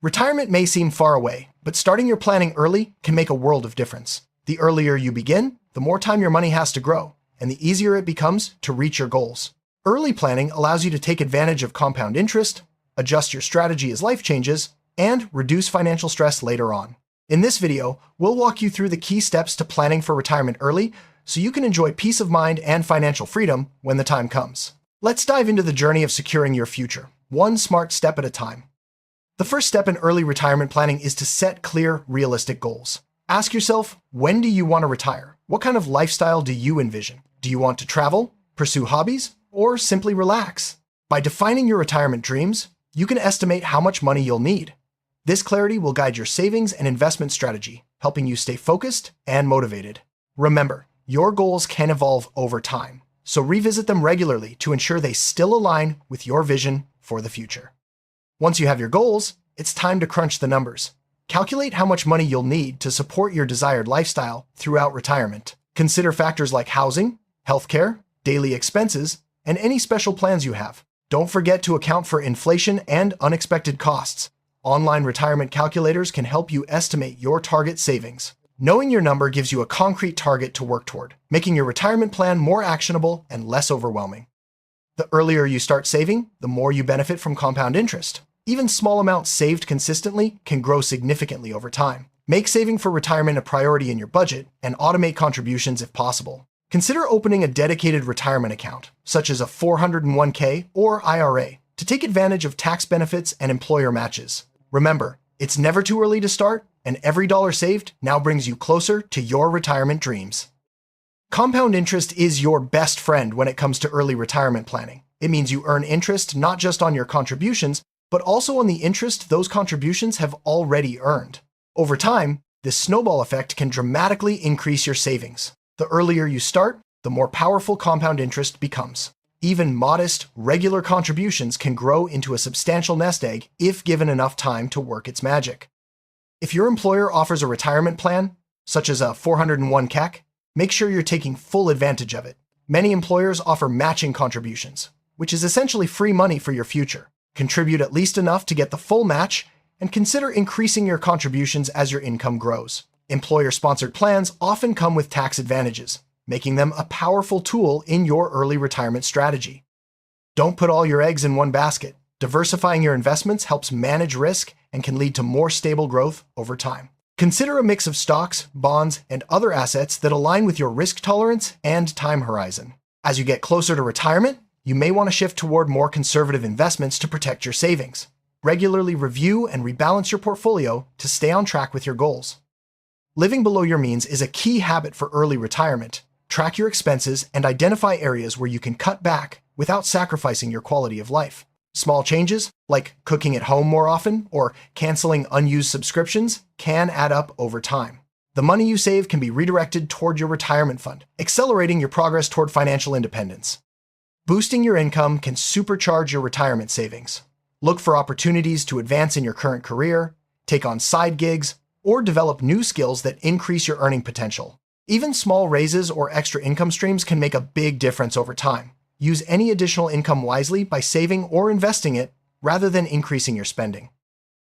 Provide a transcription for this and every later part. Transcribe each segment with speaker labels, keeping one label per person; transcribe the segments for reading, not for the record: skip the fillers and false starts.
Speaker 1: Retirement may seem far away, but starting your planning early can make a world of difference. The earlier you begin, the more time your money has to grow, and the easier it becomes to reach your goals. Early planning allows you to take advantage of compound interest, adjust your strategy as life changes, and reduce financial stress later on. In this video, we'll walk you through the key steps to planning for retirement early so you can enjoy peace of mind and financial freedom when the time comes. Let's dive into the journey of securing your future, one smart step at a time. The first step in early retirement planning is to set clear, realistic goals. Ask yourself, when do you want to retire? What kind of lifestyle do you envision? Do you want to travel, pursue hobbies, or simply relax? By defining your retirement dreams, you can estimate how much money you'll need. This clarity will guide your savings and investment strategy, helping you stay focused and motivated. Remember, your goals can evolve over time, so revisit them regularly to ensure they still align with your vision for the future. Once you have your goals, it's time to crunch the numbers. Calculate how much money you'll need to support your desired lifestyle throughout retirement. Consider factors like housing, healthcare, daily expenses, and any special plans you have. Don't forget to account for inflation and unexpected costs. Online retirement calculators can help you estimate your target savings. Knowing your number gives you a concrete target to work toward, making your retirement plan more actionable and less overwhelming. The earlier you start saving, the more you benefit from compound interest. Even small amounts saved consistently can grow significantly over time. Make saving for retirement a priority in your budget and automate contributions if possible. Consider opening a dedicated retirement account, such as a 401k or IRA, to take advantage of tax benefits and employer matches. Remember, it's never too early to start, and every dollar saved now brings you closer to your retirement dreams. Compound interest is your best friend when it comes to early retirement planning. It means you earn interest not just on your contributions, but also on the interest those contributions have already earned. Over time, this snowball effect can dramatically increase your savings. The earlier you start, the more powerful compound interest becomes. Even modest, regular contributions can grow into a substantial nest egg if given enough time to work its magic. If your employer offers a retirement plan, such as a 401k, make sure you're taking full advantage of it. Many employers offer matching contributions, which is essentially free money for your future. Contribute at least enough to get the full match, and consider increasing your contributions as your income grows. Employer-sponsored plans often come with tax advantages, making them a powerful tool in your early retirement strategy. Don't put all your eggs in one basket. Diversifying your investments helps manage risk and can lead to more stable growth over time. Consider a mix of stocks, bonds, and other assets that align with your risk tolerance and time horizon. As you get closer to retirement, you may want to shift toward more conservative investments to protect your savings. Regularly review and rebalance your portfolio to stay on track with your goals. Living below your means is a key habit for early retirement. Track your expenses and identify areas where you can cut back without sacrificing your quality of life. Small changes, like cooking at home more often or canceling unused subscriptions, can add up over time. The money you save can be redirected toward your retirement fund, accelerating your progress toward financial independence. Boosting your income can supercharge your retirement savings. Look for opportunities to advance in your current career, take on side gigs, or develop new skills that increase your earning potential. Even small raises or extra income streams can make a big difference over time. Use any additional income wisely by saving or investing it rather than increasing your spending.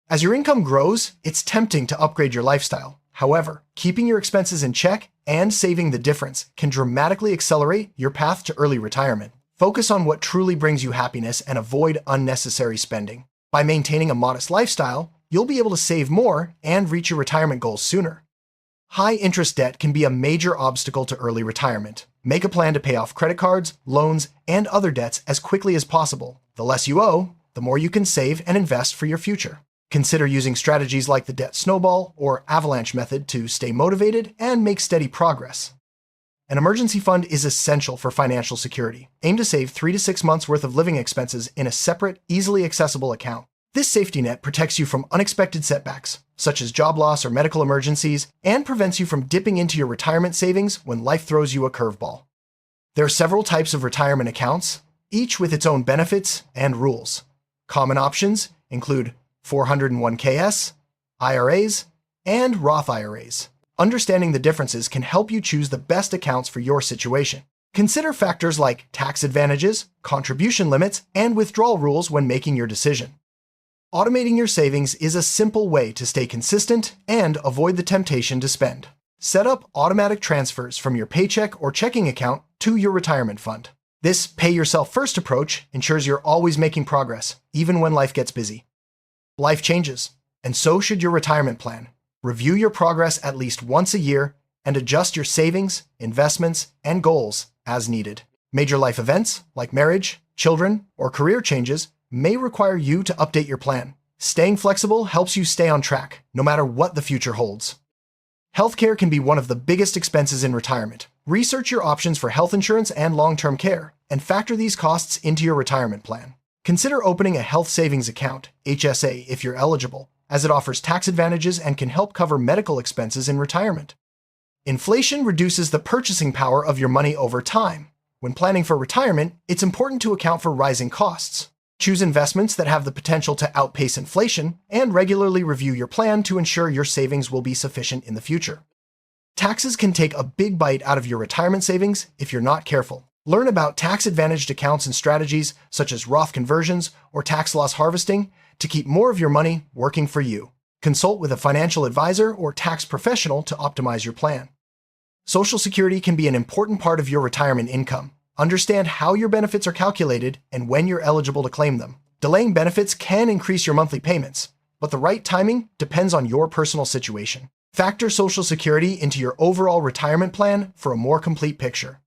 Speaker 1: As your income grows, it's tempting to upgrade your lifestyle. However, keeping your expenses in check and saving the difference can dramatically accelerate your path to early retirement. Focus on what truly brings you happiness and avoid unnecessary spending. By maintaining a modest lifestyle, you'll be able to save more and reach your retirement goals sooner. High interest debt can be a major obstacle to early retirement. Make a plan to pay off credit cards, loans, and other debts as quickly as possible. The less you owe, the more you can save and invest for your future. Consider using strategies like the debt snowball or avalanche method to stay motivated and make steady progress. An emergency fund is essential for financial security. Aim to save 3 to 6 months worth of living expenses in a separate, easily accessible account. This safety net protects you from unexpected setbacks, such as job loss or medical emergencies, and prevents you from dipping into your retirement savings when life throws you a curveball. There are several types of retirement accounts, each with its own benefits and rules. Common options include 401ks, IRAs, and Roth IRAs. Understanding the differences can help you choose the best accounts for your situation. Consider factors like tax advantages, contribution limits, and withdrawal rules when making your decision. Automating your savings is a simple way to stay consistent and avoid the temptation to spend. Set up automatic transfers from your paycheck or checking account to your retirement fund. This pay-yourself-first approach ensures you're always making progress, even when life gets busy. Life changes, and so should your retirement plan. Review your progress at least once a year and adjust your savings, investments, and goals as needed. Major life events, like marriage, children, or career changes, may require you to update your plan. Staying flexible helps you stay on track, no matter what the future holds. Healthcare can be one of the biggest expenses in retirement. Research your options for health insurance and long-term care, and factor these costs into your retirement plan. Consider opening a health savings account, HSA, if you're eligible, as it offers tax advantages and can help cover medical expenses in retirement. Inflation reduces the purchasing power of your money over time. When planning for retirement, it's important to account for rising costs. Choose investments that have the potential to outpace inflation, and regularly review your plan to ensure your savings will be sufficient in the future. Taxes can take a big bite out of your retirement savings if you're not careful. Learn about tax-advantaged accounts and strategies such as Roth conversions or tax loss harvesting to keep more of your money working for you. Consult with a financial advisor or tax professional to optimize your plan. Social Security can be an important part of your retirement income. Understand how your benefits are calculated and when you're eligible to claim them. Delaying benefits can increase your monthly payments, but the right timing depends on your personal situation. Factor Social Security into your overall retirement plan for a more complete picture.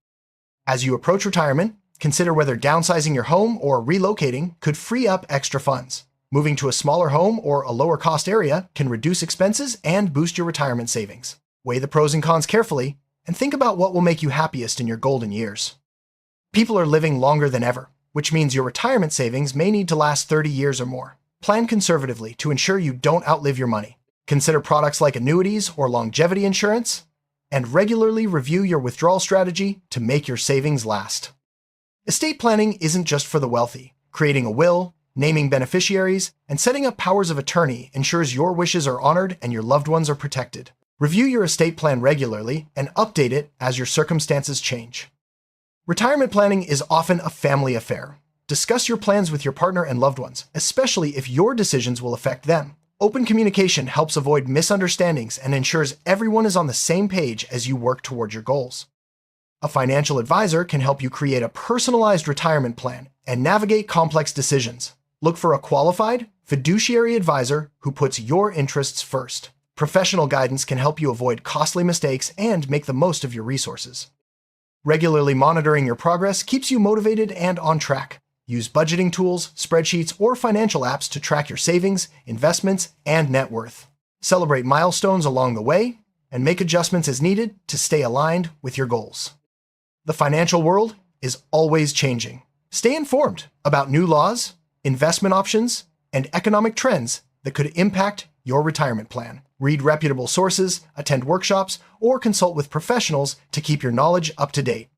Speaker 1: As you approach retirement, consider whether downsizing your home or relocating could free up extra funds. Moving to a smaller home or a lower cost area can reduce expenses and boost your retirement savings. Weigh the pros and cons carefully and think about what will make you happiest in your golden years. People are living longer than ever, which means your retirement savings may need to last 30 years or more. Plan conservatively to ensure you don't outlive your money. Consider products like annuities or longevity insurance, and regularly review your withdrawal strategy to make your savings last. Estate planning isn't just for the wealthy. Creating a will, naming beneficiaries, and setting up powers of attorney ensures your wishes are honored and your loved ones are protected. Review your estate plan regularly and update it as your circumstances change. Retirement planning is often a family affair. Discuss your plans with your partner and loved ones, especially if your decisions will affect them. Open communication helps avoid misunderstandings and ensures everyone is on the same page as you work toward your goals. A financial advisor can help you create a personalized retirement plan and navigate complex decisions. Look for a qualified, fiduciary advisor who puts your interests first. Professional guidance can help you avoid costly mistakes and make the most of your resources. Regularly monitoring your progress keeps you motivated and on track. Use budgeting tools, spreadsheets, or financial apps to track your savings, investments, and net worth. Celebrate milestones along the way and make adjustments as needed to stay aligned with your goals. The financial world is always changing. Stay informed about new laws, investment options, and economic trends that could impact your retirement plan. Read reputable sources, attend workshops, or consult with professionals to keep your knowledge up to date.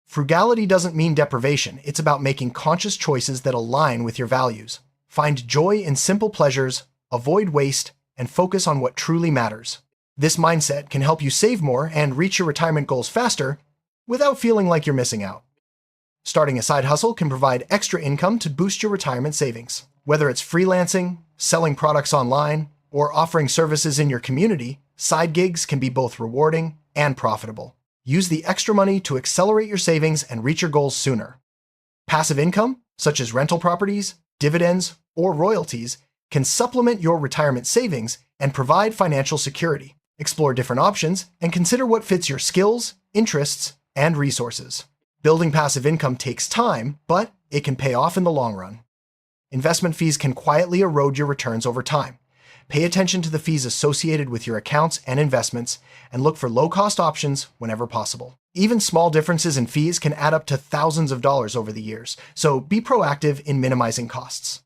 Speaker 1: Frugality doesn't mean deprivation. It's about making conscious choices that align with your values. Find joy in simple pleasures, avoid waste, and focus on what truly matters. This mindset can help you save more and reach your retirement goals faster without feeling like you're missing out. Starting a side hustle can provide extra income to boost your retirement savings. Whether it's freelancing, selling products online, or offering services in your community, side gigs can be both rewarding and profitable. Use the extra money to accelerate your savings and reach your goals sooner. Passive income, such as rental properties, dividends, or royalties, can supplement your retirement savings and provide financial security. Explore different options and consider what fits your skills, interests, and resources. Building passive income takes time, but it can pay off in the long run. Investment fees can quietly erode your returns over time. Pay attention to the fees associated with your accounts and investments, and look for low-cost options whenever possible. Even small differences in fees can add up to thousands of dollars over the years, so be proactive in minimizing costs.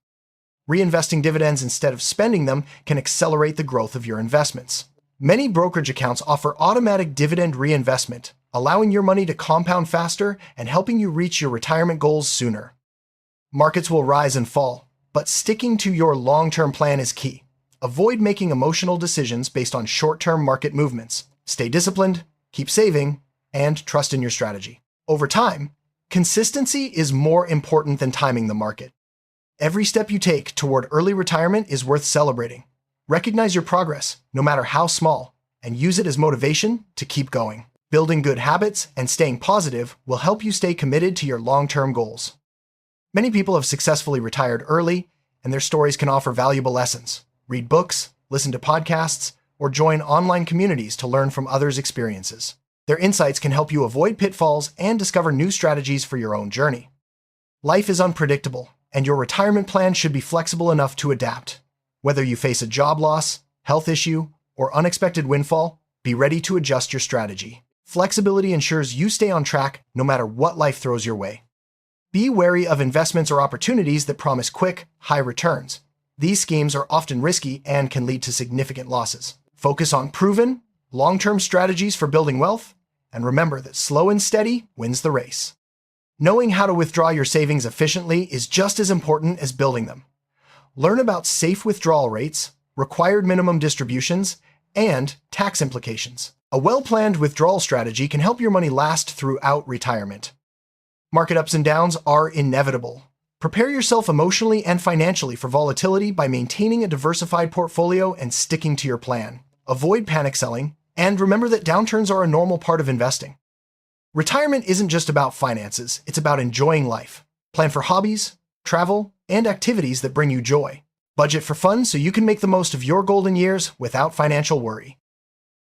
Speaker 1: Reinvesting dividends instead of spending them can accelerate the growth of your investments. Many brokerage accounts offer automatic dividend reinvestment, allowing your money to compound faster and helping you reach your retirement goals sooner. Markets will rise and fall, but sticking to your long-term plan is key. Avoid making emotional decisions based on short-term market movements. Stay disciplined, keep saving, and trust in your strategy. Over time, consistency is more important than timing the market. Every step you take toward early retirement is worth celebrating. Recognize your progress, no matter how small, and use it as motivation to keep going. Building good habits and staying positive will help you stay committed to your long-term goals. Many people have successfully retired early, and their stories can offer valuable lessons. Read books, listen to podcasts, or join online communities to learn from others' experiences. Their insights can help you avoid pitfalls and discover new strategies for your own journey. Life is unpredictable, and your retirement plan should be flexible enough to adapt. Whether you face a job loss, health issue, or unexpected windfall, be ready to adjust your strategy. Flexibility ensures you stay on track no matter what life throws your way. Be wary of investments or opportunities that promise quick, high returns. These schemes are often risky and can lead to significant losses. Focus on proven, long-term strategies for building wealth, and remember that slow and steady wins the race. Knowing how to withdraw your savings efficiently is just as important as building them. Learn about safe withdrawal rates, required minimum distributions, and tax implications. A well-planned withdrawal strategy can help your money last throughout retirement. Market ups and downs are inevitable. Prepare yourself emotionally and financially for volatility by maintaining a diversified portfolio and sticking to your plan. Avoid panic selling, and remember that downturns are a normal part of investing. Retirement isn't just about finances, it's about enjoying life. Plan for hobbies, travel, and activities that bring you joy. Budget for fun so you can make the most of your golden years without financial worry.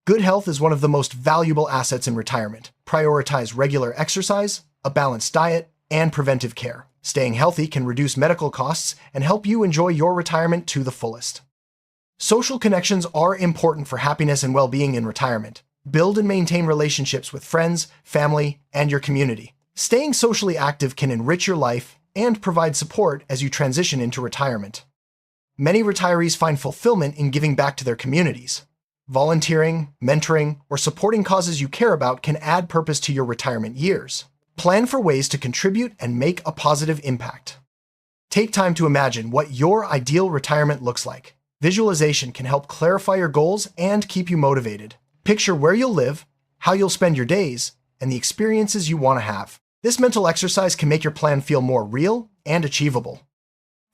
Speaker 1: Good health is one of the most valuable assets in retirement. Prioritize regular exercise, a balanced diet, and preventive care. Staying healthy can reduce medical costs and help you enjoy your retirement to the fullest. Social connections are important for happiness and well-being in retirement. Build and maintain relationships with friends, family, and your community. Staying socially active can enrich your life and provide support as you transition into retirement. Many retirees find fulfillment in giving back to their communities. Volunteering, mentoring, or supporting causes you care about can add purpose to your retirement years. Plan for ways to contribute and make a positive impact. Take time to imagine what your ideal retirement looks like. Visualization can help clarify your goals and keep you motivated. Picture where you'll live, how you'll spend your days, and the experiences you want to have. This mental exercise can make your plan feel more real and achievable.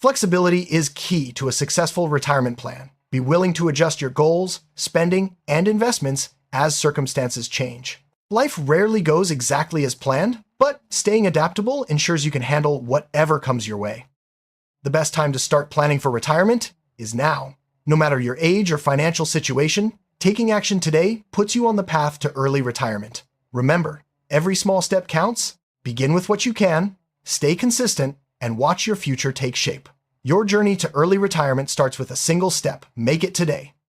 Speaker 1: Flexibility is key to a successful retirement plan. Be willing to adjust your goals, spending, and investments as circumstances change. Life rarely goes exactly as planned, but staying adaptable ensures you can handle whatever comes your way. The best time to start planning for retirement is now. No matter your age or financial situation, taking action today puts you on the path to early retirement. Remember, every small step counts. Begin with what you can, stay consistent, and watch your future take shape. Your journey to early retirement starts with a single step. Make it today.